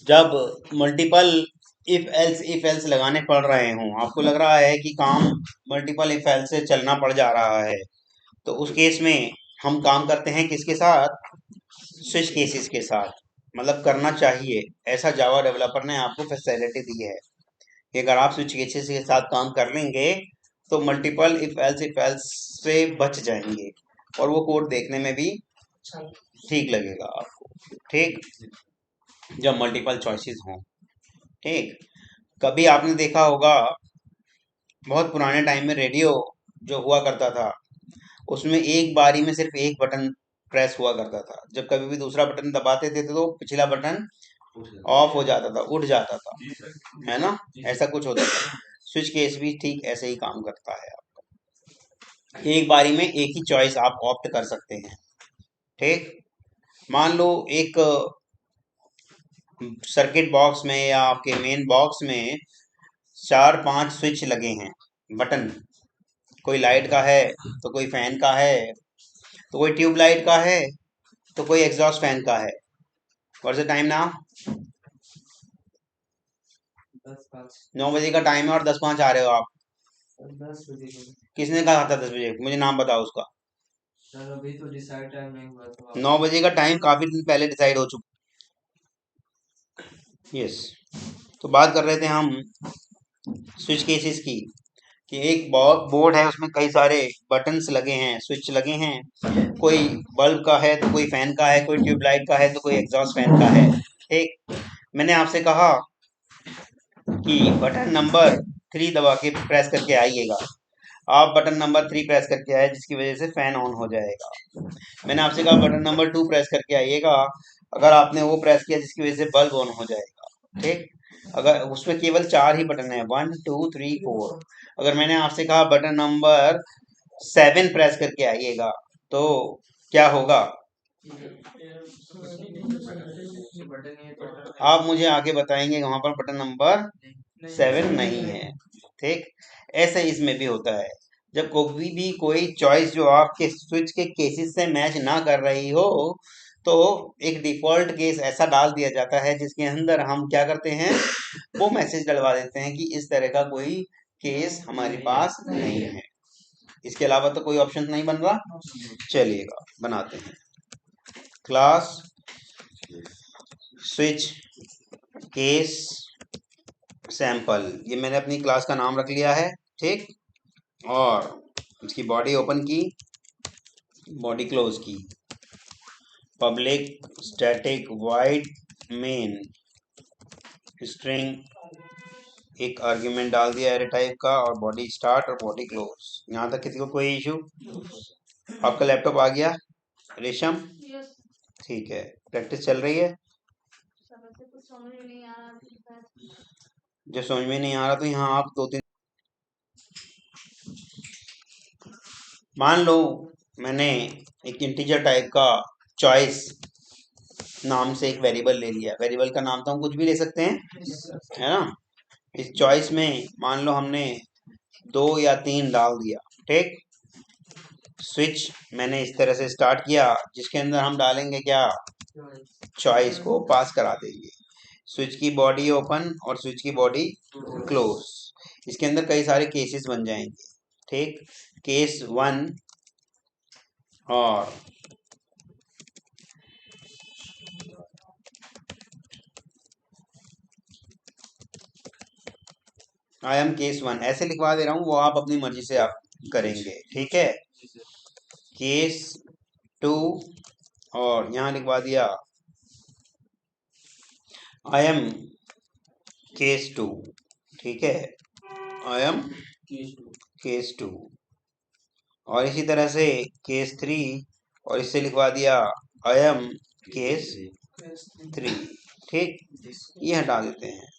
जब multiple if else लगाने पड़ रहे हों, आपको लग रहा है कि काम मल्टीपल इफ एल्स से चलना पड़ जा रहा है, तो उस केस में हम काम करते हैं किसके साथ? स्विच केसेस के साथ। मतलब करना चाहिए, ऐसा जावा डेवलपर ने आपको फैसिलिटी दी है कि अगर आप स्विच केसेस के साथ काम कर लेंगे तो मल्टीपल इफ एल्स से बच जाएंगे और वो कोड देखने में भी ठीक लगेगा आपको। ठीक, जब मल्टीपल चॉइसेस हों। ठीक, कभी आपने देखा होगा बहुत पुराने टाइम में रेडियो जो हुआ करता था उसमें एक बारी में सिर्फ एक बटन प्रेस हुआ करता था। जब कभी भी दूसरा बटन दबाते थे तो पिछला बटन ऑफ हो जाता था, उठ जाता था, है ना? ऐसा कुछ होता था। स्विच केस भी ठीक ऐसे ही काम करता है। एक बारी में एक ही चॉइस आप ऑप्ट कर सकते हैं। ठीक, मान लो एक सर्किट बॉक्स में या आपके मेन बॉक्स में 4-5 स्विच लगे हैं, बटन। कोई लाइट का है, तो कोई फैन का है, तो कोई ट्यूब लाइट का है, तो कोई एग्जॉस्ट फैन का है। What's the time now? 9 बजे का टाइम है और 10:05 आ रहे हो आप। 10 बजे किसने कहा था 10 बजे? मुझे नाम बताओ उसका। सर अभी तो डिसाइड टाइम नहीं हुआ, तो 9 बजे का टाइम काफी दिन पहले डिसाइड हो चुका। यस, तो बात कर रहे थे हम स्विच केसेस की कि एक बोर्ड है, उसमें कई सारे बटन्स लगे हैं, स्विच लगे हैं। कोई बल्ब का है, तो कोई फैन का है, कोई ट्यूबलाइट का है, तो कोई एग्जॉस्ट फैन का है। ठीक, मैंने आपसे कहा कि बटन नंबर 3 दबा के प्रेस करके आइएगा। आप बटन नंबर 3 प्रेस करके आए जिसकी वजह से फैन ऑन हो जाएगा। मैंने आपसे कहा बटन नंबर 2 प्रेस करके आइएगा। अगर आपने वो प्रेस किया जिसकी वजह से बल्ब ऑन हो जाएगा। ठीक, अगर उसमें केवल 4 ही बटन है, 1 2 3 4। अगर मैंने आपसे कहा बटन नंबर 7 प्रेस करके आइएगा तो क्या होगा? आप मुझे आगे बताएंगे वहां पर बटन नंबर 7 नहीं है। ठीक, ऐसे इसमें भी होता है। जब कोई भी कोई चॉइस जो आपके स्विच के केसेस से मैच ना कर रही हो तो एक डिफॉल्ट केस ऐसा डाल दिया जाता है जिसके अंदर हम क्या करते हैं, वो मैसेज डलवा देते हैं कि इस तरह का कोई केस हमारे पास नहीं है। इसके अलावा तो कोई ऑप्शन नहीं बन रहा। चलिएगा बनाते हैं क्लास स्विच केस सैंपल। ये मैंने अपनी क्लास का नाम रख लिया है। ठीक, और इसकी बॉडी ओपन की, बॉडी क्लोज की, public static wide main string एक आर्ग्यूमेंट डाल दिया एरे टाइप का, और बॉडी स्टार्ट और बॉडी क्लोज। यहाँ तक किसी को कोई इशू? आपका लैपटॉप आ गया रेशम? ठीक है, प्रैक्टिस चल रही है। जो समझ में नहीं आ रहा तो यहाँ आप 2-3 मान लो मैंने एक इंटीजर टाइप का चॉइस नाम से एक वेरिएबल ले लिया। वेरिएबल का नाम तो हम कुछ भी ले सकते हैं, है ना? इस चॉइस में मान लो हमने 2 या 3 डाल दिया। ठीक, स्विच मैंने इस तरह से स्टार्ट किया जिसके अंदर हम डालेंगे क्या? चॉइस को पास करा देंगे। स्विच की बॉडी ओपन और स्विच की बॉडी क्लोज। इसके अंदर कई सारे केसेस बन जाएंगे। ठीक, केस 1 और आई एम केस 1 ऐसे लिखवा दे रहा हूँ, वो आप अपनी मर्जी से आप करेंगे। ठीक है, केस 2 और यहाँ लिखवा दिया आई एम केस 2। ठीक है, आई एम केस 2। और इसी तरह से केस 3 और इससे लिखवा दिया आई एम केस 3। ठीक, ये हटा देते हैं।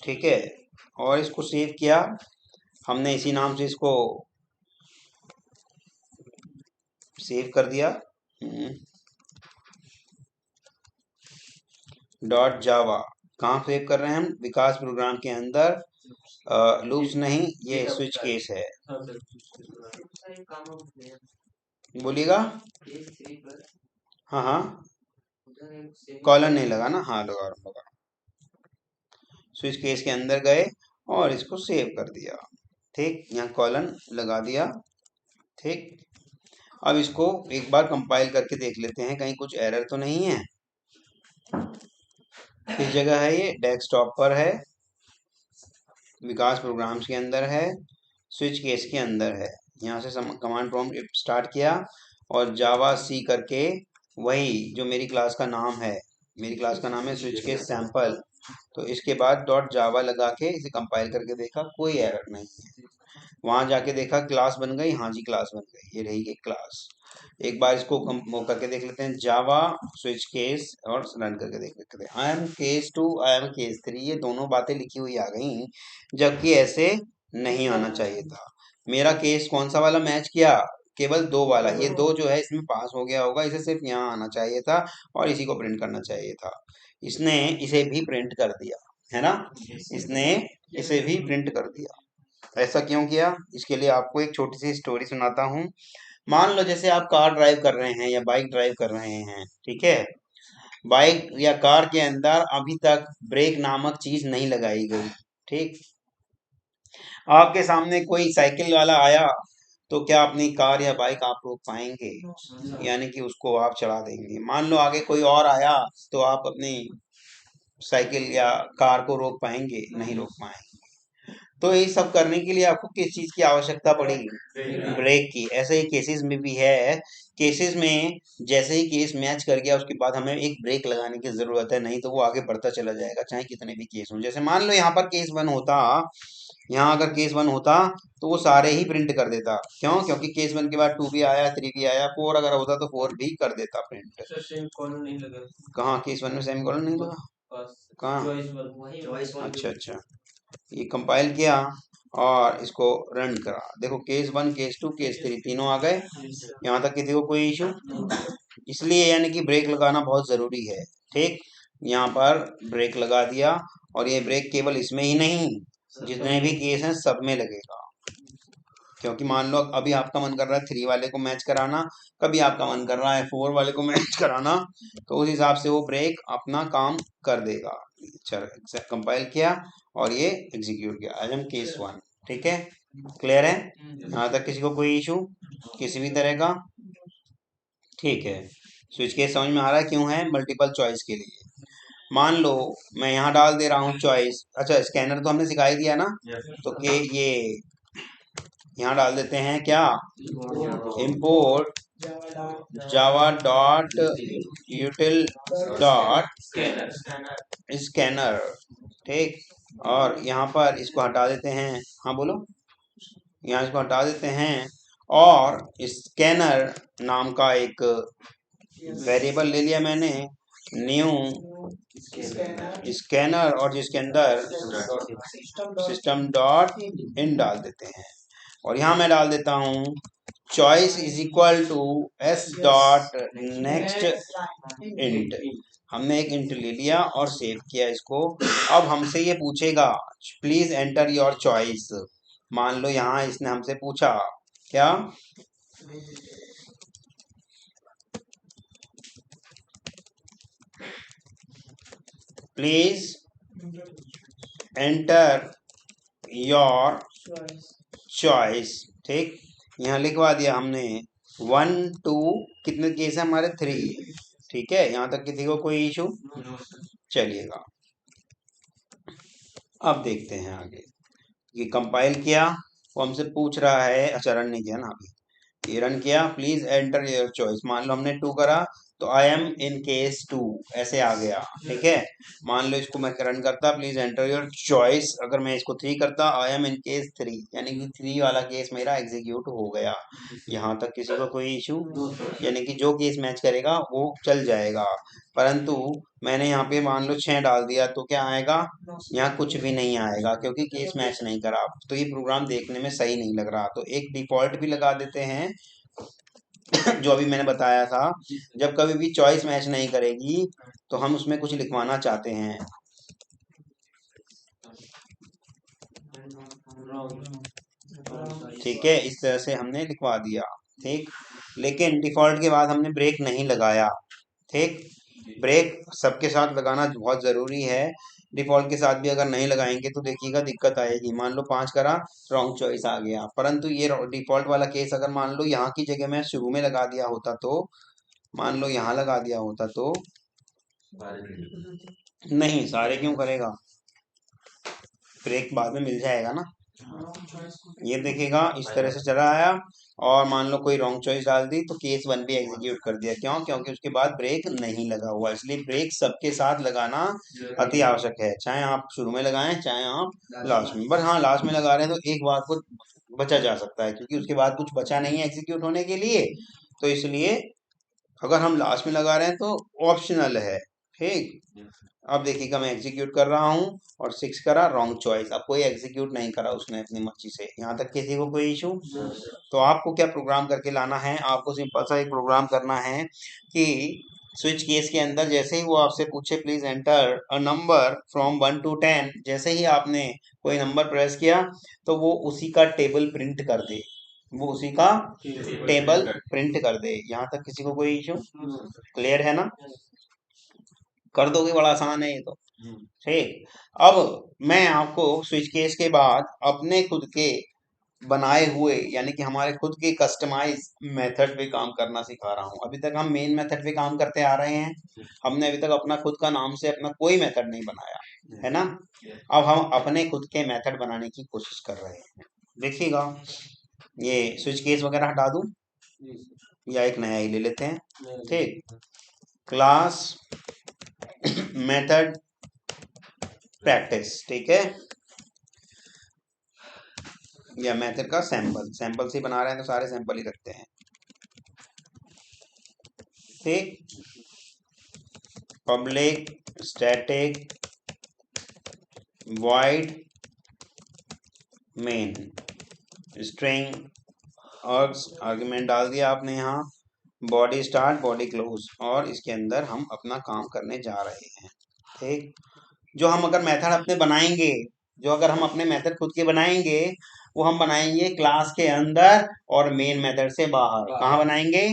ठीक है, और इसको सेव किया हमने, इसी नाम से इसको सेव कर दिया। डॉट जावा कहाँ सेव कर रहे हैं हम? विकास प्रोग्राम के अंदर। लूप्स नहीं, ये स्विच केस है। बोलिएगा। हाँ हाँ, कॉलन नहीं लगा ना? हाँ लगा लगा। स्विच केस के अंदर गए और इसको सेव कर दिया। ठीक, यहाँ कॉलन लगा दिया। ठीक, अब इसको एक बार कंपाइल करके देख लेते हैं कहीं कुछ एरर तो नहीं है। किस जगह है ये? डेस्कटॉप पर है, विकास प्रोग्राम्स के अंदर है, स्विच केस के अंदर है। यहाँ से कमांड प्रॉम्प्ट स्टार्ट किया और जावा सी करके वही जो मेरी क्लास का नाम है, मेरी क्लास का नाम है स्विच केस सैंपल, तो इसके बाद डॉट जावा लगा के इसे कंपाइल करके देखा, कोई एरर नहीं है। वहां जाके देखा क्लास बन गई, हाँ जी क्लास बन गई, ये रही क्लास। एक बार इसको वो करके देख लेते हैं, जावा स्विच केस और रन करके देख लेते हैं। I am case 2, I am case 3, ये दोनों बातें लिखी हुई आ गई, जबकि ऐसे नहीं आना चाहिए था। मेरा केस कौन सा वाला मैच किया? केवल 2 वाला, ये 2 जो है इसमें पास हो गया होगा, इसे सिर्फ यहाँ आना चाहिए था और इसी को प्रिंट करना चाहिए था। इसने इसे भी प्रिंट कर दिया, है ना? इसने इसे भी प्रिंट कर दिया। ऐसा क्यों किया? इसके लिए आपको एक छोटी सी स्टोरी सुनाता हूँ। मान लो जैसे आप कार ड्राइव कर रहे हैं या बाइक ड्राइव कर रहे हैं, ठीक है? बाइक या कार के अंदर अभी तक ब्रेक नामक चीज नहीं लगाई गई। ठीक, आपके सामने कोई साइकिल वाला आया तो क्या अपनी कार या बाइक आप रोक पाएंगे? यानी कि उसको आप चला देंगे। मान लो आगे कोई और आया तो आप अपनी साइकिल या कार को रोक पाएंगे? नहीं रोक पाएंगे। तो ये सब करने के लिए आपको किस चीज की आवश्यकता पड़ेगी? ब्रेक की। ऐसे ही केसेस में भी है। केसेस में जैसे ही केस मैच कर गया उसके बाद हमें एक ब्रेक लगाने की जरूरत है, नहीं तो वो आगे बढ़ता चला जाएगा चाहे कितने भी केस हों। जैसे मान लो यहाँ पर केस 1 होता, यहाँ अगर केस 1 होता तो वो सारे ही प्रिंट कर देता। क्यों? क्योंकि केस 1 के बाद 2 भी आया, 3 भी आया, 4 अगर होता तो 4 भी कर देता प्रिंट। कहाँ केस 1 में सेमी कॉलन नहीं लगा? कहाँ? अच्छा अच्छा, ये कंपाइल किया और इसको रन करा। देखो केस 1, केस 2, केस 3 तीनों आ गए। यहाँ तक किसी को कोई इशू? इसलिए यानी कि ब्रेक लगाना बहुत जरूरी है। ठीक, यहाँ पर ब्रेक लगा दिया और ये ब्रेक केवल इसमें ही नहीं, जितने भी केस हैं सब में लगेगा। क्योंकि मान लो अभी आपका मन कर रहा है 3 वाले को मैच कराना, कभी आपका मन कर रहा है 4 वाले को मैच कराना, तो उस हिसाब से वो ब्रेक अपना काम कर देगा। चलो कंपाइल किया और ये एग्जीक्यूट किया। आज हम केस 1। ठीक है, क्लियर है? यहाँ तक किसी को कोई इशू किसी भी तरह का? ठीक है, स्विच केस समझ में आ रहा है क्यों है? मल्टीपल चॉइस के लिए। मान लो मैं यहाँ डाल दे रहा हूँ चॉइस। अच्छा, स्कैनर तो हमने सिखाई दिया ना, तो के ये यहाँ डाल देते हैं क्या? Import Java dot यूटिल dot scanner. ठीक, और यहाँ पर इसको हटा देते हैं। हाँ बोलो, यहाँ इसको हटा देते हैं और स्कैनर नाम का एक वेरिएबल ले लिया मैंने, न्यू स्कैनर, और जिसके अंदर सिस्टम डॉट इन डाल देते हैं। और यहाँ मैं डाल देता हूँ choice is equal to S dot next int. हमने एक इंट ले लिया और सेव किया इसको। अब हमसे ये पूछेगा प्लीज एंटर योर चॉइस। मान लो यहाँ इसने हमसे पूछा क्या? Please enter your choice. ठीक, यहाँ लिखवा दिया हमने 1 2, कितने केस है हमारे? 3। ठीक है, यहाँ तक किसी को कोई इशू? चलिएगा अब देखते हैं आगे। ये कंपाइल किया, वो हमसे पूछ रहा है, अच्छा रन नहीं किया ना अभी, ये रन किया। प्लीज एंटर योर चॉइस, मान लो हमने 2 करा तो आई एम इन केस 2 ऐसे आ गया। ठीक है, मान लो इसको मैं रन करता, प्लीज एंटर योर चॉइस, अगर मैं इसको 3 करता आई एम इन केस 3, यानी कि 3 वाला केस मेरा एग्जीक्यूट हो गया। यहाँ तक किसी को कोई इशू? यानी कि जो केस मैच करेगा वो चल जाएगा। परंतु मैंने यहाँ पे मान लो 6 डाल दिया तो क्या आएगा? यहाँ कुछ भी नहीं आएगा क्योंकि केस मैच नहीं करा। तो ये प्रोग्राम देखने में सही नहीं लग रहा, तो एक डिफॉल्ट भी लगा देते हैं जो अभी मैंने बताया था। जब कभी भी चॉइस मैच नहीं करेगी तो हम उसमें कुछ लिखवाना चाहते हैं। ठीक है, इस तरह से हमने लिखवा दिया। ठीक, लेकिन डिफॉल्ट के बाद हमने ब्रेक नहीं लगाया। ठीक, ब्रेक सबके साथ लगाना बहुत जरूरी है। डिफॉल्ट के साथ भी अगर नहीं लगाएंगे तो देखिएगा दिक्कत आएगी। मान लो 5 करा, रॉन्ग चॉइस आ गया। परंतु ये डिफॉल्ट वाला केस अगर मान लो यहाँ की जगह मैं शुरू में लगा दिया होता तो, मान लो यहाँ लगा दिया होता तो, नहीं सारे क्यों करेगा, ब्रेक बाद में मिल जाएगा ना। ये देखेगा इस तरह से चला आया, और मान लो कोई रॉन्ग चॉइस डाल दी तो केस 1 भी एग्जीक्यूट कर दिया। क्यों? क्योंकि उसके बाद ब्रेक नहीं लगा हुआ। इसलिए ब्रेक सबके साथ लगाना अति आवश्यक है, चाहे आप शुरू में लगाएं चाहे आप लास्ट में। बट हाँ, लास्ट में लगा रहे हैं तो एक बार को बचा जा सकता है, क्योंकि उसके बाद कुछ बचा नहीं है एग्जीक्यूट होने के लिए। तो इसलिए अगर हम लास्ट में लगा रहे हैं तो ऑप्शनल है। ठीक, अब देखिएगा मैं एग्जीक्यूट कर रहा हूँ और 6 करा, रॉन्ग चॉइस। अब कोई एग्जीक्यूट नहीं करा उसने अपनी मर्जी से। यहाँ तक किसी को कोई इशू? तो आपको क्या प्रोग्राम करके लाना है, आपको सिंपल सा एक प्रोग्राम करना है कि स्विच केस के अंदर जैसे ही वो आपसे पूछे please enter a number from 1 to 10, जैसे ही आपने कोई नंबर प्रेस किया तो वो उसी का टेबल प्रिंट कर दे, वो उसी का टेबल प्रिंट कर दे। यहाँ तक किसी को कोई इशू? क्लियर है ना? कर दोगे, बड़ा आसान है ये तो। ठीक, अब मैं आपको स्विच केस के बाद अपने खुद के बनाए हुए, यानी कि हमारे खुद के कस्टमाइज मेथड पे काम करना सिखा रहा हूँ। अभी तक हम मेन मेथड पे काम करते आ रहे हैं, हमने अभी तक अपना खुद का नाम से अपना कोई मेथड नहीं बनाया है ना। अब हम अपने खुद के मेथड बनाने की कोशिश कर रहे हैं। देखिएगा, ये स्विच केस वगैरह हटा दूं या एक नया ही ले लेते हैं। ठीक, क्लास मेथड प्रैक्टिस, ठीक है, या मेथड का सैंपल, सैंपल से बना रहे हैं तो सारे सैंपल ही रखते हैं। ठीक, public static void main string argument डाल दिया आपने यहाँ, बॉडी स्टार्ट बॉडी क्लोज, और इसके अंदर हम अपना काम करने जा रहे हैं। ठीक, जो हम अगर मेथड अपने बनाएंगे, जो अगर हम अपने मेथड खुद के बनाएंगे, वो हम बनाएंगे क्लास के अंदर और मेन मेथड से बाहर। कहाँ बनाएंगे?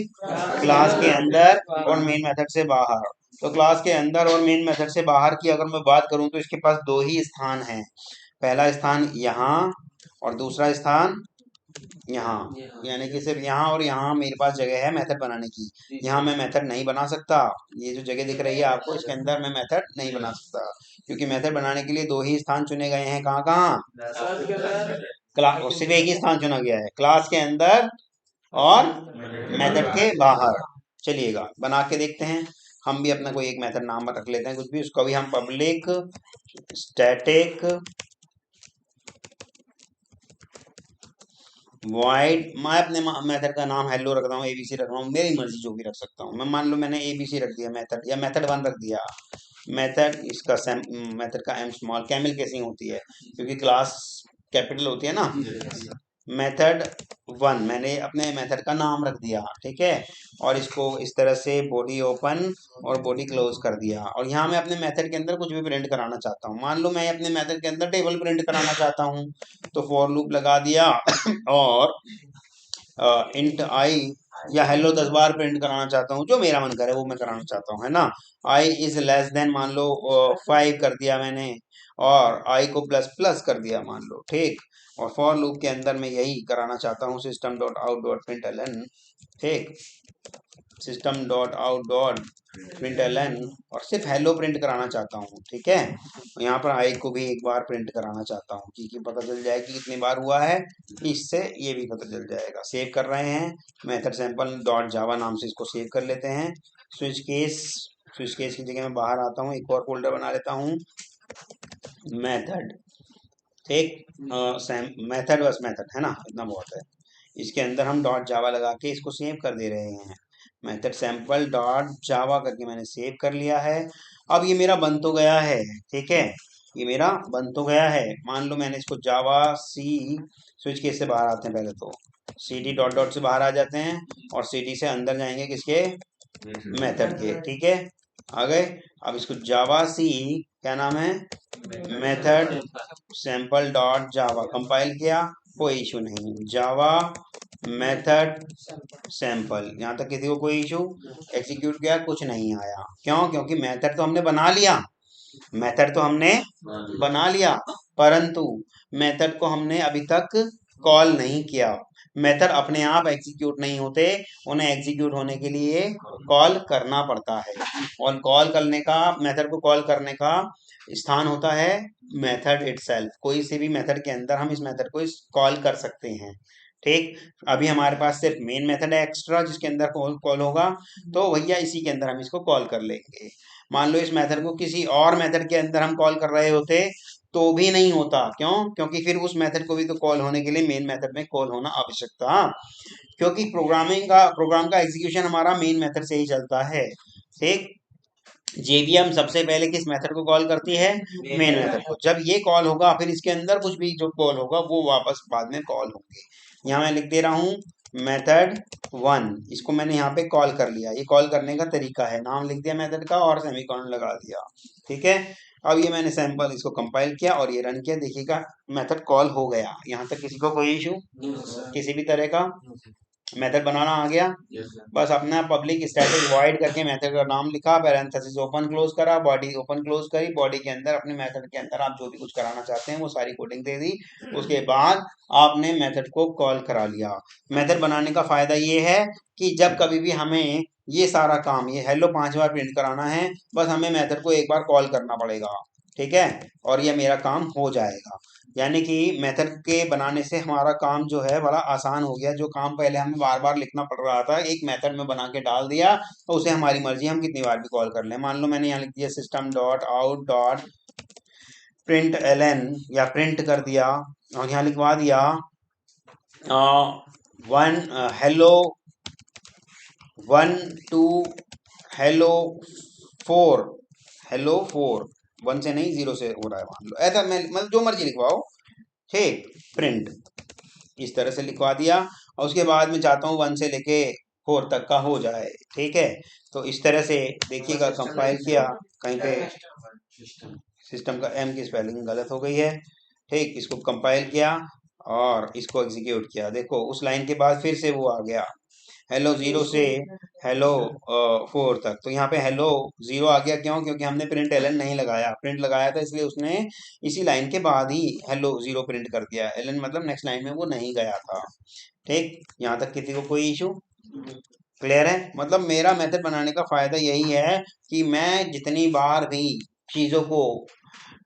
क्लास के अंदर और मेन मेथड से बाहर। तो क्लास के अंदर और मेन मेथड से बाहर की अगर मैं बात करूं तो इसके पास दो ही स्थान हैं। पहला स्थान यहाँ और दूसरा स्थान यहाँ, यानी कि सिर्फ यहाँ और यहाँ मेरे पास जगह है मेथड बनाने की। यहाँ मैं मेथड नहीं बना सकता, ये जो जगह दिख रही है आपको इसके अंदर मैं मेथड नहीं बना सकता, क्योंकि मेथड बनाने के लिए दो ही स्थान चुने गए हैं। कहाँ कहाँ? क्लास, सिर्फ एक ही स्थान चुना गया है, क्लास के अंदर और मेथड के बाहर। चलिएगा बना के देखते हैं। हम भी अपना कोई एक मेथड नाम रख लेते हैं कुछ भी, उसका भी हम पब्लिक स्टैटिक void, मैं अपने मेथड का नाम हेलो रख रहा हूँ, एबीसी रख रहा हूँ, मेरी मर्जी जो भी रख सकता हूँ मैं। मान लो मैंने एबीसी रख दिया मेथड, या मेथड 1 रख दिया। मेथड इसका मेथड का एम स्मॉल, कैमल केसिंग होती है क्योंकि क्लास कैपिटल होती है ना। मेथड 1 मैंने अपने मेथड का नाम रख दिया, ठीक है, और इसको इस तरह से बॉडी ओपन और बॉडी क्लोज कर दिया। और यहाँ मैं अपने मेथड के अंदर कुछ भी प्रिंट कराना चाहता हूँ। मान लो मैं अपने मेथड के अंदर टेबल प्रिंट कराना चाहता हूँ, तो फॉर लूप लगा दिया और इंट आई या हेलो 10 बार प्रिंट कराना चाहता हूँ, जो मेरा मन करे वो मैं कराना चाहता हूँ, है ना। आई इज लेस देन मान लो 5 कर दिया मैंने, और आई को प्लस प्लस कर दिया मान लो। ठीक, और फॉर लूप के अंदर मैं यही कराना चाहता हूँ, system dot out dot println. ठीक, system dot out dot println, और सिर्फ हेलो प्रिंट कराना चाहता हूँ। ठीक है, यहाँ पर आई को भी एक बार प्रिंट कराना चाहता हूँ कि पता चल जाए कि कितनी बार हुआ है, इससे ये भी पता चल जाएगा। सेव कर रहे हैं, मेथड सैंपल डॉट जावा नाम से इसको सेव कर लेते हैं। स्विच केस, स्विच केस की जगह मैं बाहर आता हूँ, एक और फोल्डर बना लेता हूँ, मेथड। ठीक, मेथड बस मेथड है ना, इतना बहुत है। इसके अंदर हम डॉट जावा लगा के इसको सेव कर दे रहे हैं। मेथड सैंपल डॉट जावा करके मैंने सेव कर लिया है। अब ये मेरा बन तो गया है, ठीक है, ये मेरा बन तो गया है। मान लो मैंने इसको जावा सी, स्विच केस से बाहर आते हैं पहले तो, सी डी डॉट डॉट से बाहर आ जाते हैं और सी डी से अंदर जाएंगे किसके? मेथड के। ठीक है, आ गए। अब इसको जावा सी, क्या नाम है? मेथड सैंपल डॉट जावा, कंपाइल किया, कोई इशू नहीं, जावा मेथड सैंपल, यहाँ तक किसी को कोई इशू? एग्जीक्यूट किया, कुछ नहीं आया। क्यों? क्योंकि मेथड तो हमने बना लिया, मेथड तो हमने बना लिया, परंतु मेथड को हमने अभी तक कॉल नहीं किया। मेथड अपने आप एग्जीक्यूट नहीं होते, उन्हें एग्जीक्यूट होने के लिए कॉल करना पड़ता है। और कॉल करने का, मेथड को कॉल करने का स्थान होता है मेथड इटसेल्फ। कोई से भी मेथड के अंदर हम इस मेथड को कॉल कर सकते हैं। ठीक, अभी हमारे पास सिर्फ मेन मेथड है एक्स्ट्रा जिसके अंदर कॉल होगा, तो भैया इसी के अंदर हम इसको कॉल कर लेंगे। मान लो इस मेथड को किसी और मेथड के अंदर हम कॉल कर रहे होते तो भी नहीं होता। क्यों? क्योंकि फिर उस मेथड को भी तो कॉल होने के लिए मेन मेथड में कॉल होना आवश्यक था, क्योंकि प्रोग्राम का एग्जीक्यूशन हमारा मेन मेथड से ही चलता है। ठीक, जेवीएम सबसे पहले किस मेथड को कॉल करती है? मेन मेथड को। जब ये कॉल होगा फिर इसके अंदर कुछ भी जो कॉल होगा वो वापस बाद में कॉल होंगे। यहाँ मैं लिख दे रहा हूँ मेथड 1, इसको मैंने यहाँ पे कॉल कर लिया। ये कॉल करने का तरीका है, नाम लिख दिया मेथड का और सेमीकोलन लगा दिया। ठीक है, अब ये मैंने सैंपल इसको कंपाइल किया और ये रन किया, देखिएगा मेथड कॉल हो गया। यहाँ तक किसी को कोई इशू किसी भी तरह का? मेथड बनाना आ गया। बस अपना पब्लिक स्टैटिक वॉइड करके मेथड का नाम लिखा, पैरेंथेसिस ओपन क्लोज करा, बॉडी ओपन क्लोज करी, बॉडी के अंदर अपने मेथड के अंदर आप जो भी कुछ कराना चाहते हैं वो सारी कोडिंग दे दी। उसके बाद आपने मेथड को कॉल करा लिया। मेथड बनाने का फायदा ये है कि जब कभी भी हमें ये सारा काम, ये हेलो 5 बार प्रिंट कराना है, बस हमें मेथड को एक बार कॉल करना पड़ेगा। ठीक है, और ये मेरा काम हो जाएगा। यानी कि मेथड के बनाने से हमारा काम जो है बड़ा आसान हो गया। जो काम पहले हमें बार बार लिखना पड़ रहा था, एक मेथड में बना के डाल दिया, तो उसे हमारी मर्जी हम कितनी बार भी कॉल कर लें। मान लो मैंने यहाँ लिख दिया system dot out dot println, या प्रिंट कर दिया और यहाँ लिखवा दिया वन हेलो 1 2 हेलो 4, हेलो 4, 1 से नहीं 0 से हो रहा है, मान लो ऐसा, मैं मतलब जो मर्जी लिखवाओ। ठीक, प्रिंट इस तरह से लिखवा दिया और उसके बाद मैं चाहता हूँ 1 से लेके 4 तक का हो जाए। ठीक है, तो इस तरह से देखिएगा, कंपाइल किया, कहीं पे सिस्टम का एम की स्पेलिंग गलत हो गई है। ठीक, इसको कंपाइल किया और इसको एग्जीक्यूट किया। देखो उस लाइन के बाद फिर से वो आ गया, हेलो 0 से हेलो 4 तक। तो यहाँ पे हेलो 0 आ गया, क्यों? क्योंकि हमने प्रिंट एलन नहीं लगाया, प्रिंट लगाया था इसलिए उसने इसी लाइन के बाद ही हेलो 0 प्रिंट कर दिया। एलन मतलब नेक्स्ट लाइन में वो नहीं गया था। ठीक, यहाँ तक किसी को कोई इशू क्लियर है? मतलब मेरा मेथड बनाने का फायदा यही है कि मैं जितनी बार भी चीजों को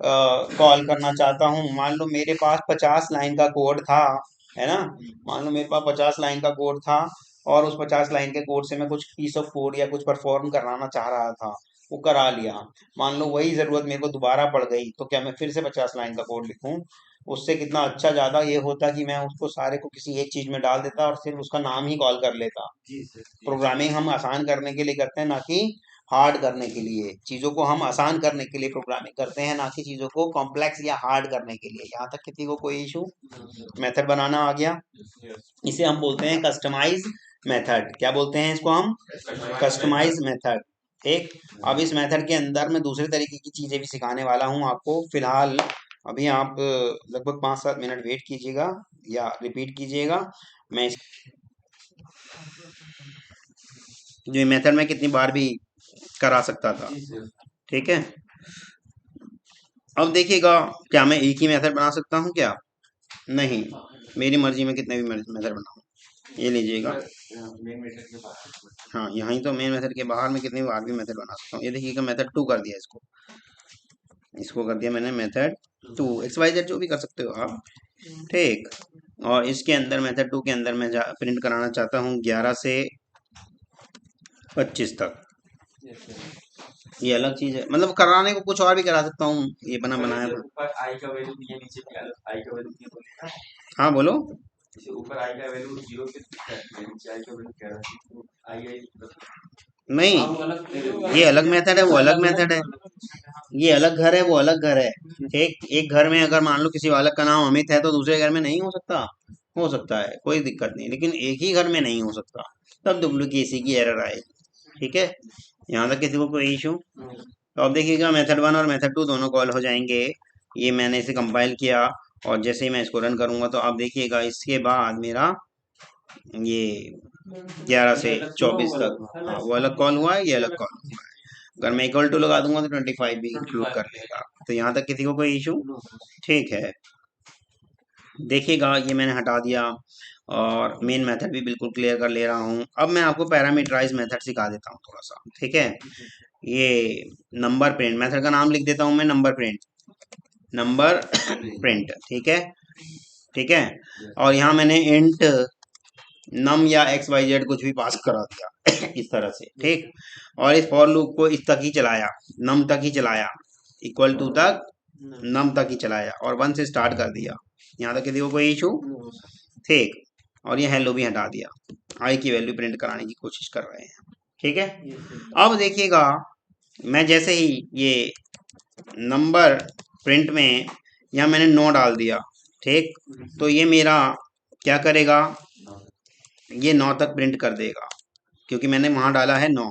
कॉल करना चाहता हूँ, मान लो मेरे पास 50 लाइन का कोड था, है ना, मान लो मेरे पास 50 लाइन का कोड था और उस 50 लाइन के कोड से मैं कुछ पीस ऑफ कोड या कुछ परफॉर्म कराना चाह रहा था, वो करा लिया। मान लो वही जरूरत मेरे को दोबारा पड़ गई, तो क्या मैं फिर से 50 लाइन का कोड लिखूं? उससे कितना अच्छा, ज्यादा ये होता कि मैं उसको सारे को किसी एक चीज में डाल देता और सिर्फ उसका नाम ही कॉल कर लेता। प्रोग्रामिंग हम आसान करने के लिए करते हैं, ना कि हार्ड करने के लिए। चीजों को हम आसान करने के लिए प्रोग्रामिंग करते हैं, ना कि चीजों को कॉम्प्लेक्स या हार्ड करने के लिए। यहाँ तक किसी को कोई इशू? मेथड बनाना आ गया, इसे हम बोलते हैं कस्टमाइज मेथड। क्या बोलते हैं इसको हम? Customize method. ठीक, अब इस मेथड के अंदर मैं दूसरे तरीके की चीजें भी सिखाने वाला हूँ आपको। फिलहाल अभी आप लगभग 5-7 मिनट वेट कीजिएगा या रिपीट कीजिएगा। मैं जो मेथड में कितनी बार भी करा सकता था। ठीक है, अब देखिएगा, क्या मैं एक ही मेथड बना सकता हूँ? क्या नहीं, मेरी मर्जी में कितने भी मेथड बनाऊँ। ये लीजिएगा, हाँ यहाँ ही तो मेन मेथड के बाहर में कितनी बार भी मेथड बना सकता हूँ। ये देखिएगा मेथड 2 कर दिया, इसको कर दिया मैंने मेथड 2, XYZ जो भी कर सकते हो आप। ठीक, और इसके अंदर मेथड 2 के अंदर मैं प्रिंट कराना चाहता हूँ 11 से 25 तक। ये अलग चीज है, मतलब कराने को कुछ और भी करा सकता हूँ, ये बनाया ऊपर आई का वैल्यू दिया, नीचे भी आई का वैल्यू दिया, बोलेगा। हाँ बोलो, जैसे ऊपर आई का वैल्यू 0 के नीचे आई का वैल्यू क्या है? आई नहीं, ये अलग मेथड है, वो अलग मेथड है। ये अलग घर है, वो अलग घर है। एक घर में अगर मान लो किसी बालक का नाम अमित है तो दूसरे घर में नहीं हो सकता? हो सकता है, कोई दिक्कत नहीं, लेकिन एक ही घर में नहीं हो सकता, तब डुप्लीकेसी की एरर आएगी। ठीक है, यहाँ तक किसी को कोई इशू? तो अब देखिएगा मेथड 1 और मेथड 2 दोनों कॉल हो जाएंगे। ये मैंने इसे कंपाइल किया और जैसे ही मैं इसको रन करूंगा तो आप देखिएगा इसके बाद मेरा ये 11 से 24 तक, हाँ वो अलग कॉल हुआ है, ये अलग कॉल हुआ है। अगर मैं इक्वल टू लगा दूंगा तो 25 भी इंक्लूड कर लेगा। तो यहाँ तक किसी को कोई इशू? ठीक है, देखिएगा ये मैंने हटा दिया और मेन मेथड भी बिल्कुल क्लियर कर ले रहा हूँ। अब मैं आपको पैरामीटराइज मेथड सिखा देता हूँ थोड़ा सा, ठीक है। ये नंबर प्रिंट मेथड का नाम लिख देता हूँ मैं, नंबर प्रिंट, नंबर प्रिंट, ठीक है, ठीक है। और यहाँ मैंने इंट नम या एक्स वाई जेड कुछ भी पास करा दिया इस तरह से, ठीक। और इस फॉर लूप को इस तक ही चलाया, नम तक ही चलाया, इक्वल टू तक, नम तक ही चलाया और 1 से स्टार्ट कर दिया। यहाँ तक किसी को कोई इशू? ठीक। और ये हेलो भी हटा दिया, आई की वैल्यू प्रिंट कराने की कोशिश कर रहे हैं, ठीक है। अब देखिएगा मैं जैसे ही ये नंबर प्रिंट में यहाँ मैंने 9 डाल दिया, ठीक, तो ये मेरा क्या करेगा, ये 9 तक प्रिंट कर देगा क्योंकि मैंने वहां डाला है 9।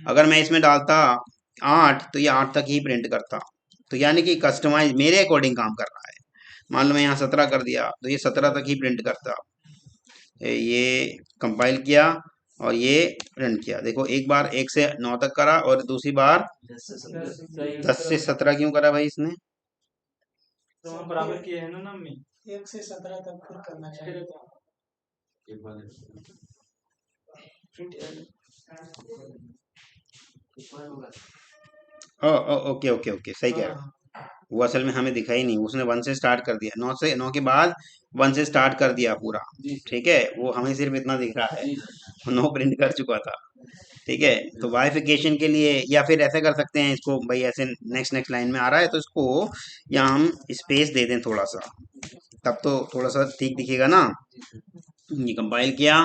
अगर मैं इसमें डालता 8 तो ये 8 तक ही प्रिंट करता। तो यानी कि कस्टमाइज मेरे अकॉर्डिंग काम कर रहा है। मान लो मैं यहाँ 17 कर दिया तो ये 17 तक ही प्रिंट करता। ये कंपाइल किया और ये प्रिंट किया। देखो एक बार 1 से 9 तक करा और दूसरी बार 10 से 17 क्यों करा भाई इसने? तो बराबर किए हैं ना में 1 से 17 तक फिर करना चाहिए। ओके ओके ओके, सही कह रहा हूँ। वो असल में हमें दिखा ही नहीं, उसने 1 से स्टार्ट कर दिया, 9 से 9 के बाद 1 से स्टार्ट कर दिया पूरा, ठीक है। वो हमें सिर्फ इतना दिख रहा है, 9 प्रिंट कर चुका था, ठीक है। तो बाइफिकेशन के लिए या फिर ऐसे कर सकते हैं इसको भाई, ऐसे नेक्स्ट नेक्स्ट लाइन में आ रहा है तो इसको या हम स्पेस दे दें थोड़ा सा, तब तो थोड़ा सा ठीक दिखेगा ना। ये कंपाइल किया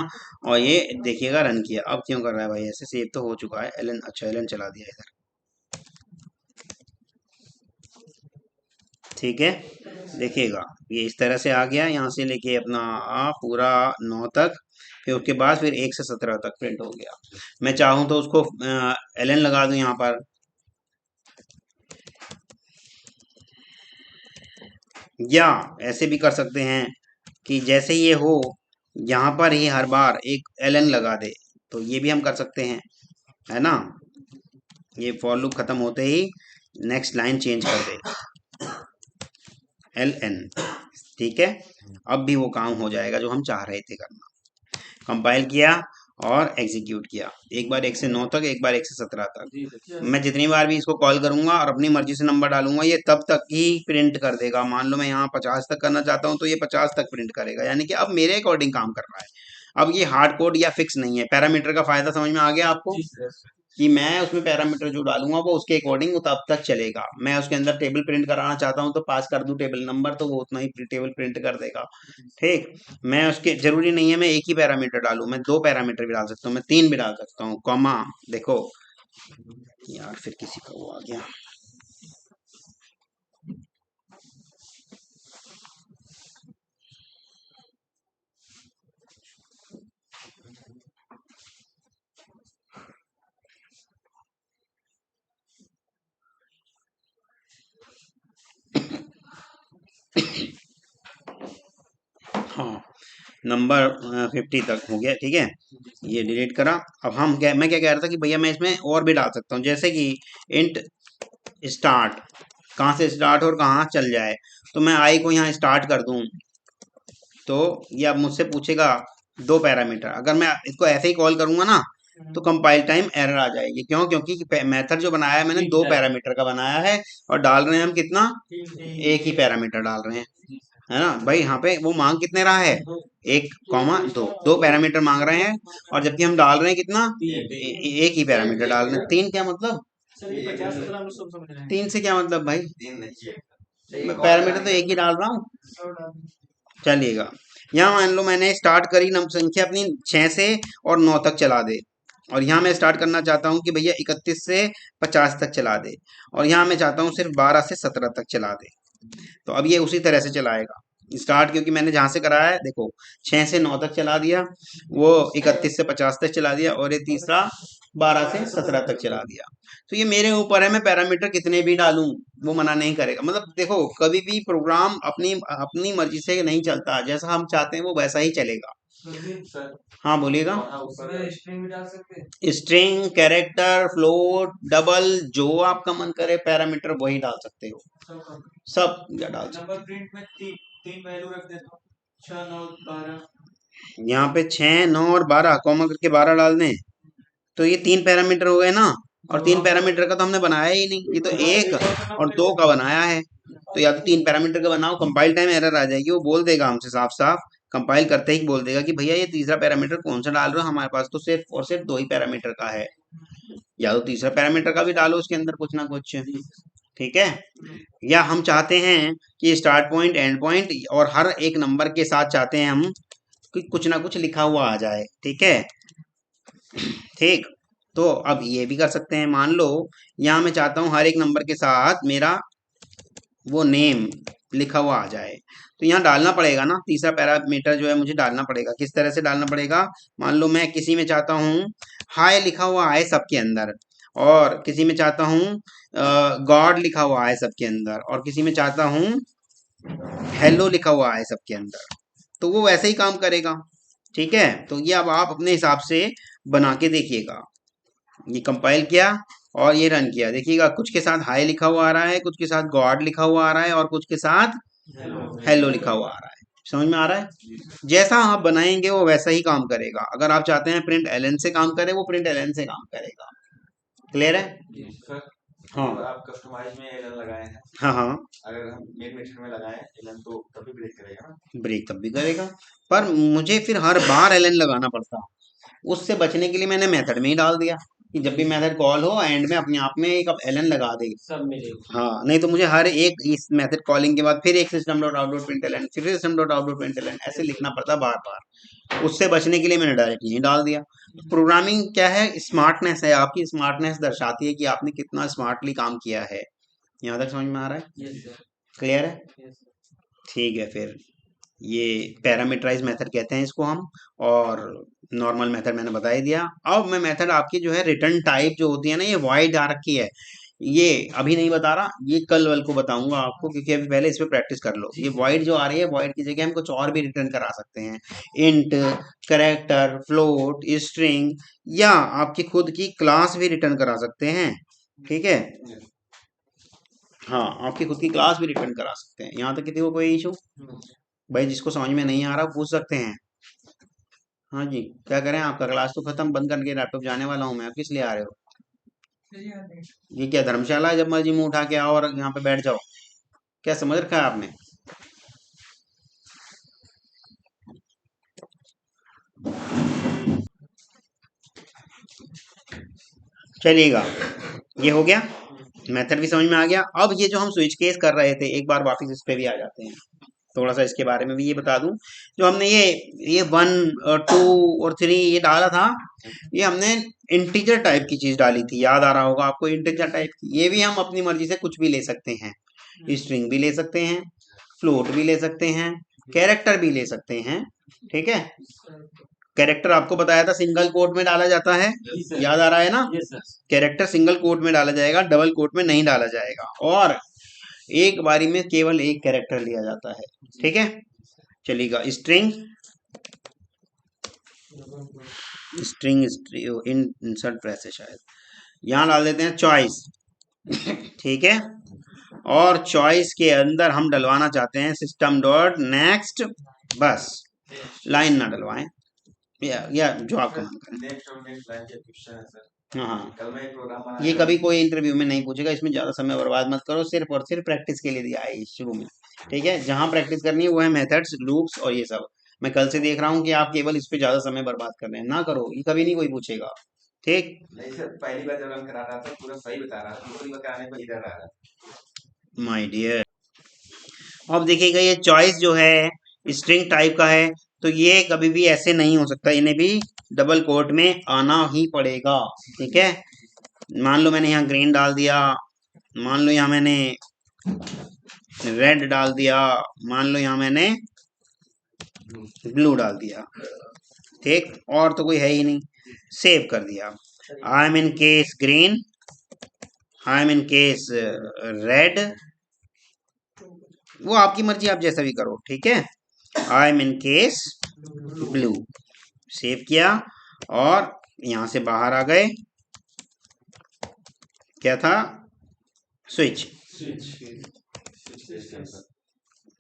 और ये देखिएगा रन किया। अब क्यों कर रहा है भाई ऐसे? सेव तो हो चुका है, एलन, अच्छा एलन चला दिया इधर, ठीक है। देखिएगा ये इस तरह से आ गया, यहाँ से लेके अपना पूरा 9 तक, फिर उसके बाद फिर 1 से 17 तक प्रिंट हो गया। मैं चाहूँ तो उसको एलन लगा दूं यहाँ पर, या ऐसे भी कर सकते हैं कि जैसे ये हो यहाँ पर ही हर बार एक एलन लगा दे, तो ये भी हम कर सकते हैं, है ना। ये फॉर लूप खत्म होते ही नेक्स्ट लाइन चेंज कर दे, एल एन, ठीक है। अब भी वो काम हो जाएगा जो हम चाह रहे थे करना। कंपाइल किया और एग्जीक्यूट किया, एक बार 1 से 9 तक, एक बार 1 से 17 तक। मैं जितनी बार भी इसको कॉल करूंगा और अपनी मर्जी से नंबर डालूंगा ये तब तक ही प्रिंट कर देगा। मान लो मैं यहाँ 50 तक करना चाहता हूँ तो ये 50 तक प्रिंट करेगा, यानी कि अब मेरे अकॉर्डिंग काम कर रहा है। अब ये हार्ड कोड या फिक्स नहीं है। पैरामीटर का फायदा समझ में आ गया आपको कि मैं उसमें पैरामीटर जो डालूंगा वो उसके अकॉर्डिंग वो तब तक चलेगा। मैं उसके अंदर टेबल प्रिंट कराना चाहता हूँ तो पास कर दूं टेबल नंबर, तो वो उतना ही टेबल प्रिंट कर देगा, ठीक। मैं उसके जरूरी नहीं है मैं एक ही पैरामीटर डालूं, मैं 2 पैरामीटर भी डाल सकता हूँ, मैं 3 भी डाल सकता हूँ, कॉमा। देखो यार फिर किसी का वो आ गया, हाँ नंबर 50 तक हो गया, ठीक है। ये डिलीट करा। अब मैं क्या कह रहा था कि भैया मैं इसमें और भी डाल सकता हूँ, जैसे कि इंट स्टार्ट, कहाँ से स्टार्ट और कहाँ चल जाए। तो मैं आई को यहाँ स्टार्ट कर दूं तो ये अब मुझसे पूछेगा 2 पैरामीटर। अगर मैं इसको ऐसे ही कॉल करूंगा ना तो कंपाइल टाइम एरर आ जाएगी। क्यों? क्योंकि मेथड जो बनाया है मैंने 2 पैरामीटर का बनाया है और डाल रहे हैं हम कितना, एक ही पैरामीटर डाल रहे हैं, है ना भाई। यहाँ पे वो मांग कितने रहा है, 1,2 पैरामीटर मांग रहे हैं और जबकि हम डाल रहे हैं कितना, एक ही पैरामीटर डाल रहे हैं। 3 क्या मतलब, 3 से क्या मतलब भाई, मैं पैरामीटर तो एक ही डाल रहा हूँ। चलिएगा यहाँ मान लो मैंने स्टार्ट करी संख्या अपनी 6 से और 9 तक चला दे, और यहाँ मैं स्टार्ट करना चाहता हूँ कि भैया 31 से 50 तक चला दे, और यहाँ मैं चाहता हूँ सिर्फ 12 से 17 तक चला दे। तो अब ये उसी तरह से चलाएगा स्टार्ट, क्योंकि मैंने जहां से कराया है देखो 6 से 9 तक चला दिया, वो 31 से 50 तक चला दिया, और ये तीसरा 12 से 17 तक चला दिया। तो ये मेरे ऊपर है, मैं पैरामीटर कितने भी डालूं वो मना नहीं करेगा। मतलब देखो कभी भी प्रोग्राम अपनी अपनी मर्जी से नहीं चलता, जैसा हम चाहते हैं वो वैसा ही चलेगा। सर हाँ बोलिएगा। उसमें स्ट्रिंग भी डाल सकते हैं। स्ट्रिंग, कैरेक्टर, फ्लोट, डबल, जो आपका मन करे पैरामीटर वही डाल सकते हो, सब या डाल सकते नंबर प्रिंट में तीन वैल्यू रख देता हूँ, 6, 9, 12। हो। यहाँ पे 6, 9 और 12 कॉमा करके 12 डाल दें तो ये 3 पैरामीटर हो गए ना। और 3 पैरामीटर का तो हमने बनाया ही नहीं, ये तो 1 और 2 का बनाया है। तो या तो 3 पैरामीटर का बनाओ, कंपाइल टाइम एरर आ जाएगी, वो बोल देगा हमसे साफ साफ, कंपाइल करते ही बोल देगा कि भैया ये तीसरा पैरामीटर कौन सा डाल रहे हो, हमारे पास तो सिर्फ और सिर्फ 2 ही पैरामीटर का है। या तो तीसरा पैरामीटर का भी डालो उसके अंदर कुछ ना कुछ, ठीक है। या हम चाहते हैं कि स्टार्ट पॉइंट, एंड पॉइंट और हर एक नंबर के साथ चाहते हैं हम कि कुछ ना कुछ लिखा हुआ आ जाए, ठीक है। ठीक, तो अब ये भी कर सकते हैं। मान लो यहाँ मैं चाहता हूँ हर एक नंबर के साथ मेरा वो नेम लिखा हुआ आ जाए, तो यहाँ डालना पड़ेगा ना, तीसरा पैरामीटर जो है मुझे डालना पड़ेगा। किस तरह से डालना पड़ेगा? मान लो मैं किसी में चाहता हूँ हाय लिखा हुआ आए सबके अंदर, और किसी में चाहता हूँ गॉड लिखा हुआ आए सबके अंदर, और किसी में चाहता हूँ हेलो लिखा हुआ आए सबके अंदर, तो वो वैसे ही काम करेगा, ठीक है। तो ये अब आप अपने हिसाब से बना के देखिएगा। ये कंपाइल किया और ये रन किया, देखिएगा कुछ के साथ हाय लिखा हुआ आ रहा है, कुछ के साथ गॉड लिखा हुआ आ रहा है, और कुछ के साथ हेलो लिखा हुआ आ रहा है। समझ में आ रहा है? जैसा आप बनाएंगे वो वैसा ही काम करेगा। अगर आप चाहते हैं प्रिंट एलएन से काम करे, वो प्रिंट एलएन से काम करेगा। क्लियर है? सर हाँ आप कस्टमाइज में एलन लगाए हैं, हाँ हाँ, अगर हम मेन मेथड में लगाएं एलन तो तभी ब्रेक करेगा ना। ब्रेक तब भी करेगा, पर मुझे फिर हर बार एलएन लगाना पड़ता। उससे बचने के लिए मैंने मेथड में ही डाल दिया कि जब भी मेथड कॉल हो एंड में अपने आप में एक अब एलन लगा देगी, सब मिलेगा। हाँ। नहीं तो मुझे हर एक इस मेथड कॉलिंग के बाद फिर एक system dot out dot println, फिर system dot out dot println ऐसे लिखना पड़ता बार बार। उससे बचने के लिए मैंने डायरेक्ट यही डाल दिया। प्रोग्रामिंग क्या है? स्मार्टनेस है, आपकी स्मार्टनेस दर्शाती है कि आपने कितना स्मार्टली काम किया है। यहाँ तक समझ में आ रहा है? क्लियर है? ठीक है, फिर ये पैरामीटराइज मेथड कहते हैं इसको हम, और नॉर्मल मेथड मैंने बता ही दिया। अब मैं मेथड आपकी जो है रिटर्न टाइप जो होती है ना, ये वॉइड आ रखी है, ये अभी नहीं बता रहा, ये कल वल को बताऊंगा आपको, क्योंकि अभी पहले इस पे प्रैक्टिस कर लो। ये वॉइड जो आ रही है, वॉइड की जगह हम कुछ और भी रिटर्न करा सकते हैं, इंट, करेक्टर, फ्लोट, स्ट्रिंग, या आपकी खुद की क्लास भी रिटर्न करा सकते हैं, ठीक है। हाँ, आपकी खुद की क्लास भी रिटर्न करा सकते हैं। यहाँ तक किसी को कोई इशू? भाई जिसको समझ में नहीं आ रहा पूछ सकते हैं। हाँ जी, क्या करें? आपका क्लास तो खत्म, बंद करके लैपटॉप जाने वाला हूँ मैं। आप किस लिए आ रहे हो? ये क्या धर्मशाला है जब मर्जी मुंह उठा के आओ और यहाँ पे बैठ जाओ? क्या समझ रखा है आपने? चलिएगा, ये हो गया, मेथड भी समझ में आ गया। अब ये जो हम स्विच केस कर रहे थे, एक बार वापस इस पे भी आ जाते हैं। थोड़ा सा इसके बारे में भी ये बता दूं, जो हमने ये 1 और 2 और 3 ये डाला था, ये हमने इंटीजर टाइप की चीज डाली थी, याद आ रहा होगा आपको? इंटीजर टाइप की, ये भी हम अपनी मर्जी से कुछ भी ले सकते हैं, स्ट्रिंग भी ले सकते हैं, फ्लोट भी ले सकते हैं, कैरेक्टर भी ले सकते हैं, ठीक है। कैरेक्टर आपको बताया था सिंगल कोट में डाला जाता है, याद आ रहा है ना? कैरेक्टर सिंगल कोट में डाला जाएगा, डबल कोट में नहीं डाला जाएगा, और एक बारी में केवल एक कैरेक्टर लिया जाता है, ठीक है। चलिएगा, स्ट्रिंग, स्ट्रिंग इंसर्ट प्रेस है शायद, यहाँ डाल देते हैं चॉइस, ठीक है। और चॉइस के अंदर हम डलवाना चाहते हैं सिस्टम डॉट नेक्स्ट, बस लाइन ना डलवाएं, या जो आपका मन करे। हाँ हाँ, ये कभी कोई इंटरव्यू में नहीं पूछेगा, इसमें ज्यादा समय बर्बाद मत करो, सिर्फ और सिर्फ प्रैक्टिस के लिए दिया है शुरू में, ठीक है। जहां प्रैक्टिस करनी है वो है मेथड्स, लूप्स और ये सब। मैं कल से देख रहा हूँ कि आप केवल इस पे ज्यादा समय बर्बाद कर रहे हैं, ना करो, ये कभी नहीं कोई पूछेगा, ठीक। नहीं सर, पहली बार जब हम करा रहा था पूरा सही बता रहा था, दूसरी बार कराने पर इधर आ रहा। माय डियर, अब देखिएगा ये चॉइस जो है स्ट्रिंग टाइप का है, तो ये कभी भी ऐसे नहीं हो सकता, इन्हें भी डबल कोट में आना ही पड़ेगा, ठीक है। मान लो मैंने यहाँ ग्रीन डाल दिया, मान लो यहाँ मैंने रेड डाल दिया, मान लो यहाँ मैंने ब्लू डाल दिया, ठीक, और तो कोई है ही नहीं, सेव कर दिया। I am in case green, I am in case red, वो आपकी मर्जी, आप जैसा भी करो, ठीक है। I am in case blue. Save किया और यहां से बाहर आ गए। क्या था? स्विच।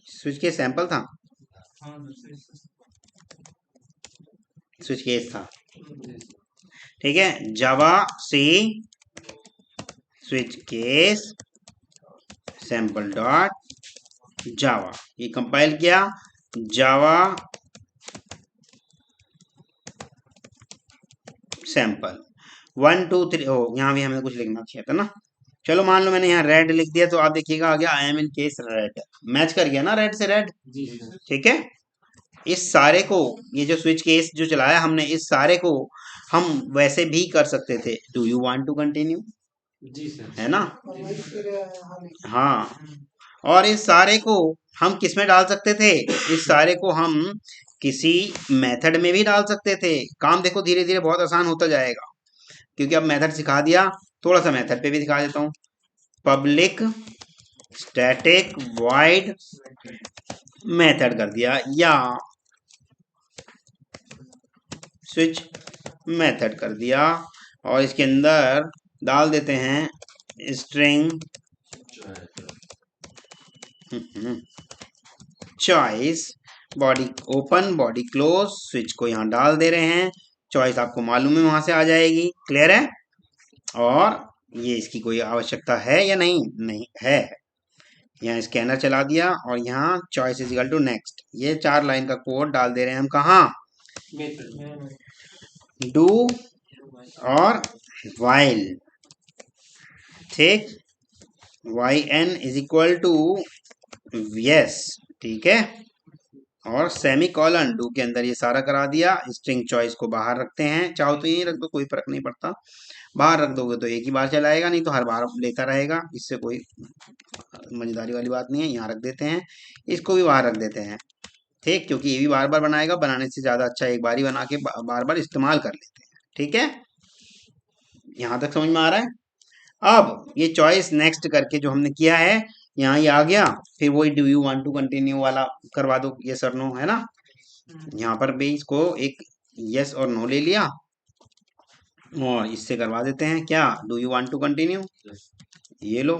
स्विच के सैंपल था, स्विच केस था। ठीक है, javac switch case sample dot Java, ये कंपाइल किया। जावा सैंपल 1 2 3। ओ, यहाँ भी हमें कुछ लिखना चाहिए था ना। चलो मान लो मैंने यहाँ रेड लिख दिया, तो आप देखिएगा आ गया आई am in case red. Match कर गया ना रेड से रेड। ठीक है, इस सारे को, ये जो स्विच केस जो चलाया हमने, इस सारे को हम वैसे भी कर सकते थे। Do you want to continue, है ना? हाँ, और इस सारे को हम किस में डाल सकते थे? इस सारे को हम किसी मेथड में भी डाल सकते थे। काम देखो धीरे धीरे बहुत आसान होता जाएगा, क्योंकि अब मेथड सिखा दिया। थोड़ा सा मेथड पे भी दिखा देता हूँ। पब्लिक स्टैटिक वॉइड मेथड कर दिया, या स्विच मेथड कर दिया, और इसके अंदर डाल देते हैं string choice body open body close. Switch को यहाँ डाल दे रहे हैं, चॉइस आपको मालूम है वहां से आ जाएगी। क्लियर है? और ये इसकी कोई आवश्यकता है या नहीं? नहीं है। यहाँ स्कैनर चला दिया और यहाँ choice is equal to next. ये 4 लाइन का कोड डाल दे रहे हैं हम कहाँ? डू और वाइल। ठीक, Y N is equal to yes. ठीक है, और सेमी कॉलन डू के अंदर ये सारा करा दिया। स्ट्रिंग चॉइस को बाहर रखते हैं, चाहो तो यहीं रख दो, कोई फर्क नहीं पड़ता। बाहर रख दोगे तो एक ही बार चलाएगा, नहीं तो हर बार लेता रहेगा। इससे कोई मजेदारी वाली बात नहीं है। यहाँ रख देते हैं, इसको भी बाहर रख देते हैं। ठीक, क्योंकि ये भी बार बार बनाएगा, बनाने से ज्यादा अच्छा एक बार ही बना के बार बार इस्तेमाल कर लेते हैं। ठीक है, यहाँ तक समझ में आ रहा है? अब ये चॉइस नेक्स्ट करके जो हमने किया है, यहाँ ये आ गया। फिर वही do you want to continue वाला करवा दो, यस और नो, है ना? यहाँ पर भी इसको एक यस और नो ले लिया, और इससे करवा देते हैं क्या? Do you want to continue. ये लो,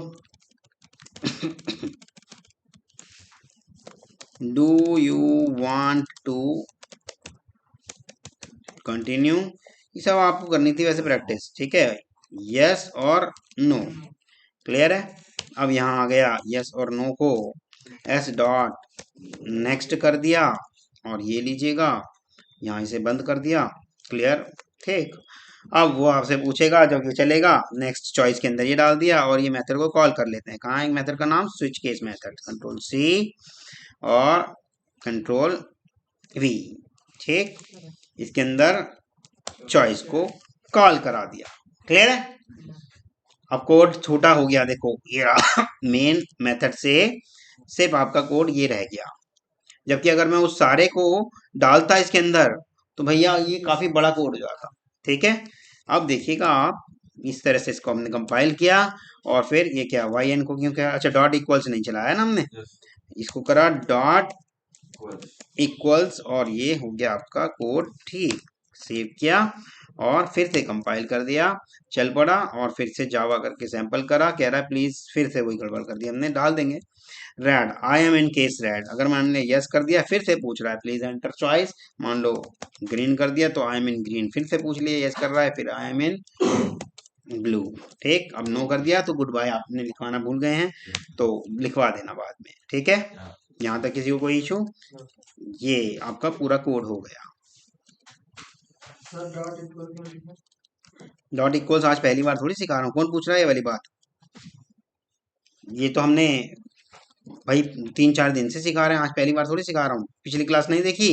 do you want to continue. ये सब आपको करनी थी वैसे प्रैक्टिस। ठीक है, यस और नो। क्लियर है? अब यहाँ आ गया यस और नो को एस डॉट नेक्स्ट कर दिया, और ये लीजिएगा यहाँ इसे बंद कर दिया। क्लियर? ठीक, अब वो आपसे पूछेगा जब ये चलेगा, नेक्स्ट चॉइस के अंदर ये डाल दिया, और ये मेथड को कॉल कर लेते हैं। कहाँ है मेथड का नाम? Switch case method. Control C और कंट्रोल वी। ठीक, इसके अंदर चॉइस को कॉल करा दिया। क्लियर है? अब कोड छोटा हो गया, देखो ये मेन मेथड से सिर्फ आपका कोड ये रह गया। जबकि अगर मैं उस सारे को डालता इसके अंदर, तो भैया ये काफी बड़ा कोड हो जाता। ठीक है, अब देखिएगा आप, इस तरह से इसको हमने कंपाइल किया, और फिर ये क्या वाई एन को क्यों क्या, अच्छा डॉट इक्वल्स नहीं चलाया ना हमने, इसको करा डॉट इक्वल्स, और ये हो गया आपका कोड। ठीक, सेव किया और फिर से कंपाइल कर दिया, चल पड़ा, और फिर से जावा करके सैंपल करा। कह रहा है प्लीज, फिर से वही गड़बड़ कर दिया हमने। डाल देंगे red, I am in case red. अगर मैंने यस कर दिया, फिर से पूछ रहा है प्लीज एंटर चॉइस। मान लो ग्रीन कर दिया तो आई एम इन ग्रीन, फिर से पूछ लिया, यस कर रहा है, फिर आई एम इन ब्लू। ठीक, अब नो कर दिया तो गुड बाय आपने लिखवाना भूल गए हैं, तो लिखवा देना बाद में। ठीक है, यहाँ तक किसी को कोई इशू? ये आपका पूरा कोड हो गया। डॉट इक्वल्स आज पहली बार थोड़ी सिखा रहा हूँ, कौन पूछ रहा है ये वाली बात? ये तो हमने भाई 3-4 दिन से सिखा रहे हैं, आज पहली बार थोड़ी सिखा रहा हूँ। पिछली क्लास नहीं देखी?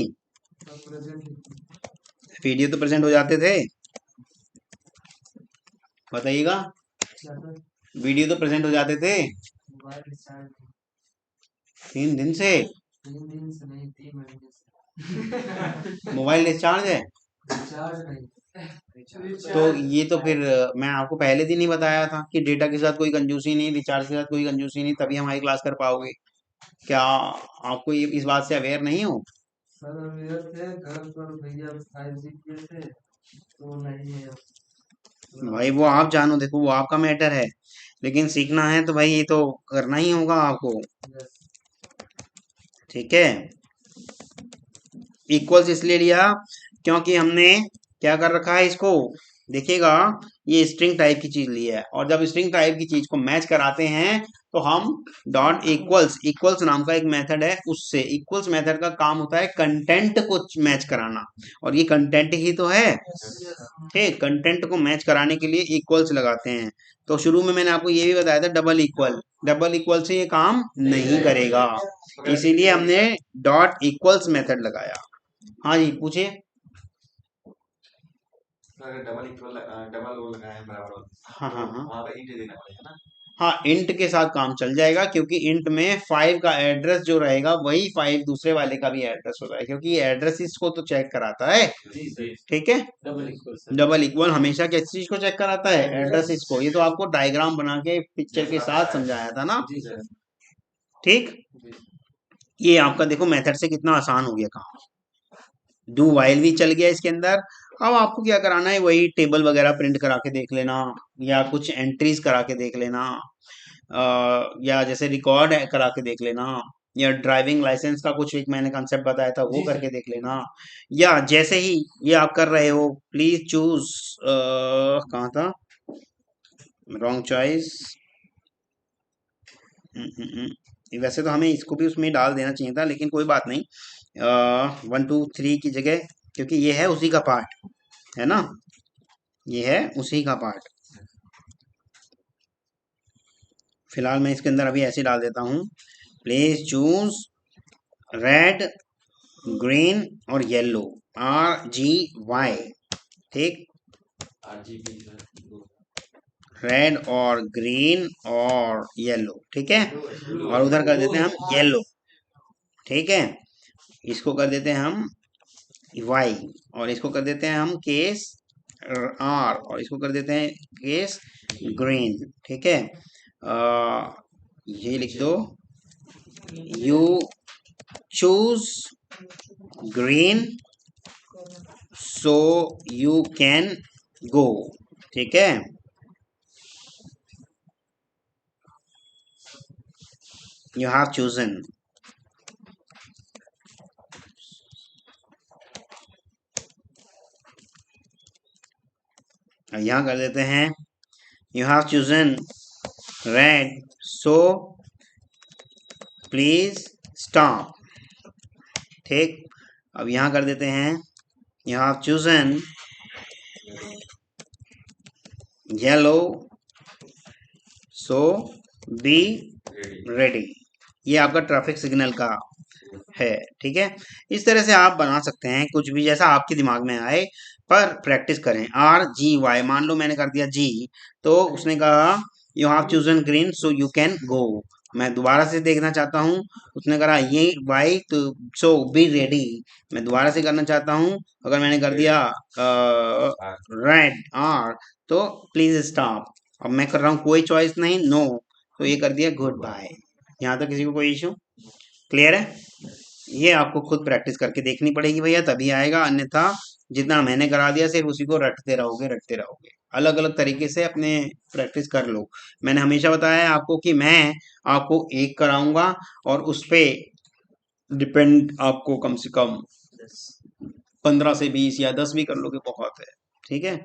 वीडियो तो प्रेजेंट हो जाते थे, बताइएगा। वीडियो तो प्रेजेंट हो जाते थे 3 दिन से। मोबाइल डिस्चार्ज है तो ये तो फिर मैं आपको पहले दिन ही बताया था कि डेटा के साथ कोई कंजूसी नहीं, रिचार्ज के साथ कोई कंजूसी नहीं, तभी हमारी क्लास कर पाओगे। क्या आपको ये इस बात से अवेयर नहीं हो? सर अभी ये थे घर पर भैया 5G किए थे तो नहीं है। भाई वो आप जानो, देखो वो आपका मैटर है, लेकिन सीखना है तो भाई ये तो करना ही होगा आपको। यस। ठीक है, इक्वल्स इसलिए लिया क्योंकि हमने क्या कर रखा है इसको, देखिएगा, ये स्ट्रिंग टाइप की चीज ली है, और जब स्ट्रिंग टाइप की चीज को मैच कराते हैं तो हम डॉट इक्वल्स, इक्वल्स नाम का एक मेथड है, उससे इक्वल्स मेथड का काम होता है कंटेंट को मैच कराना, और ये कंटेंट ही तो है। यस। ठीक, कंटेंट को मैच कराने के लिए इक्वल्स लगाते हैं। तो शुरू में मैंने आपको ये भी बताया था, डबल इक्वल, डबल इक्वल से ये काम नहीं करेगा, इसीलिए हमने डॉट इक्वल्स मेथड लगाया। हाँ जी, पूछिए। अगर डबल इक्वल डबल वो लगाए हैं बराबर वाला, हाँ हाँ तो हाँ वहाँ पे int देना पड़ेगा ना। हाँ, इंट के साथ काम चल जाएगा, क्योंकि इंट में 5 का एड्रेस जो रहेगा वही 5 दूसरे वाले का भी एड्रेस होता है, क्योंकि ये एड्रेस इसको तो चेक कराता है। जी सर। ठीक है, double equal sir. Double equal हमेशा किस चीज को चेक कराता है, एड्रेस इसको, ये तो आपको डायग्राम बना के पिक्चर के साथ समझाया था ना। जी सर। ठीक, जी। ये आपका देखो मेथड से कितना आसान हो गया काम, डू वाइल भी चल गया इसके अंदर। अब आपको क्या कराना है, वही टेबल वगैरह प्रिंट करा के देख लेना, या कुछ एंट्रीज करा के देख लेना, या जैसे रिकॉर्ड करा के देख लेना, या ड्राइविंग लाइसेंस का कुछ एक मैंने कंसेप्ट बताया था वो जी करके सर। देख लेना, या जैसे ही ये आप कर रहे हो, प्लीज चूज, कहाँ था, रॉन्ग चॉइस। वैसे तो हमें इसको भी उसमें डाल देना चाहिए था, लेकिन कोई बात नहीं, 1 2 3 की जगह, क्योंकि ये है उसी का पार्ट, है ना, ये है उसी का पार्ट। फिलहाल मैं इसके अंदर अभी ऐसे डाल देता हूँ, प्लीज चूज रेड, ग्रीन और येलो, RGY। ठीक, RGB रेड और ग्रीन और येलो, ठीक है, और उधर कर देते हैं हम येलो। ठीक है, इसको कर देते हैं हम Y, और इसको कर देते हैं हम केस R, और इसको कर देते हैं केस ग्रीन। ठीक है, ये लिख दो, you choose green so you can go. ठीक है, you have chosen। अब यहाँ कर देते हैं, you have chosen red so please stop। ठीक, अब यहाँ कर देते हैं, you have chosen yellow so be ready. ready। ये आपका ट्रैफिक सिग्नल का है। ठीक है, इस तरह से आप बना सकते हैं कुछ भी जैसा आपके दिमाग में आए, पर प्रैक्टिस करें। RGY, मान लो मैंने कर दिया जी, तो उसने कहा you have chosen green so you can go, मैं दोबारा से देखना चाहता हूँ, उसने कहा ये वाई तो सो बी रेडी, मैं दोबारा से करना चाहता हूँ, अगर मैंने कर दिया रेड R, तो प्लीज स्टॉप। अब मैं कर रहा हूँ कोई चॉइस नहीं, नो, तो ये कर दिया गुड बाय। यहाँ तक किसी को कोई इशू क्लियर है? ये आपको खुद प्रैक्टिस करके देखनी पड़ेगी भैया, तभी आएगा, अन्यथा जितना मैंने करा दिया सिर्फ उसी को रटते रहोगे रटते रहोगे। अलग अलग तरीके से अपने प्रैक्टिस कर लो। मैंने हमेशा बताया है आपको कि मैं आपको एक कराऊंगा, और उस पे डिपेंड आपको कम से कम 15 से 20 या 10 भी कर लोगे बहुत है। ठीक है।